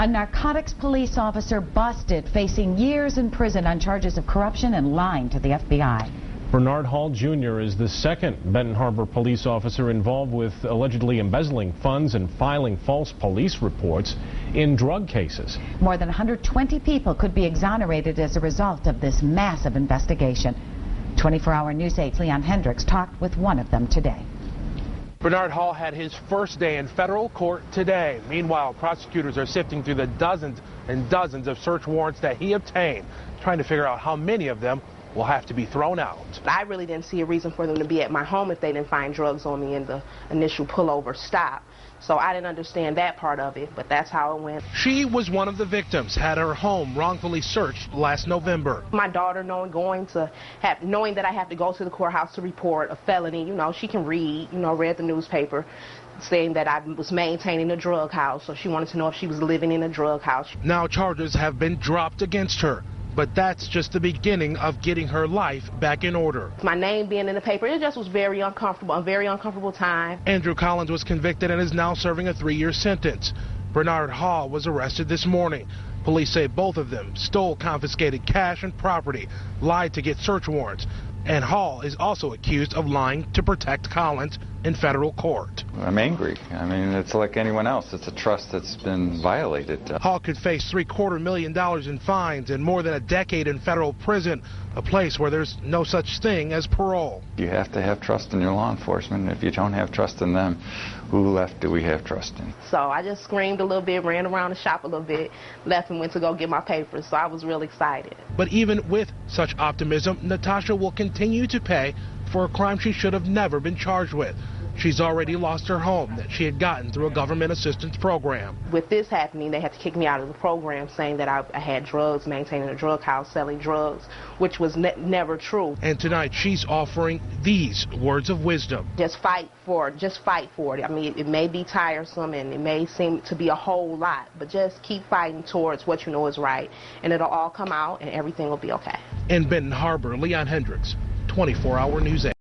A narcotics police officer busted, facing years in prison on charges of corruption and lying to the FBI. Bernard Hall Jr. is the second Benton Harbor police officer involved with allegedly embezzling funds and filing false police reports in drug cases. More than 120 people could be exonerated as a result of this massive investigation. 24-hour News 8's Leon Hendricks talked with one of them today. Bernard Hall had his first day in federal court today. Meanwhile, prosecutors are sifting through the dozens and dozens of search warrants that he obtained, trying to figure out how many of them will have to be thrown out. I really didn't see a reason for them to be at my home if they didn't find drugs on me in the initial pullover stop. So I didn't understand that part of it, but that's how it went. She was one of the victims, had her home wrongfully searched last November. My daughter knowing that I have to go to the courthouse to report a felony, she can read, read the newspaper saying that I was maintaining a drug house, so she wanted to know if she was living in a drug house. Now charges have been dropped against her. But that's just the beginning of getting her life back in order. My name being in the paper, it just was very uncomfortable, a very uncomfortable time. Andrew Collins was convicted and is now serving a 3-year sentence. Bernard Hall was arrested this morning. Police say both of them stole confiscated cash and property, lied to get search warrants, and Hall is also accused of lying to protect Collins in federal court. I'm angry. I mean, it's like anyone else. It's a trust that's been violated. Hall could face $750,000 in fines and more than a decade in federal prison, a place where there's no such thing as parole. You have to have trust in your law enforcement. If you don't have trust in them, who left do we have trust in? So I just screamed a little bit, ran around the shop a little bit, left and went to go get my papers. So I was really excited. But even with such optimism, Natasha will continue to pay for a crime she should have never been charged with. She's already lost her home that she had gotten through a government assistance program. With this happening, they had to kick me out of the program, saying that I had drugs, maintaining a drug house, selling drugs, which was never true. And tonight she's offering these words of wisdom. Just fight for it. Just fight for it. I mean, it may be tiresome and it may seem to be a whole lot, but just keep fighting towards what you know is right, and it'll all come out and everything will be okay. In Benton Harbor, Leon Hendricks, 24-hour News 8.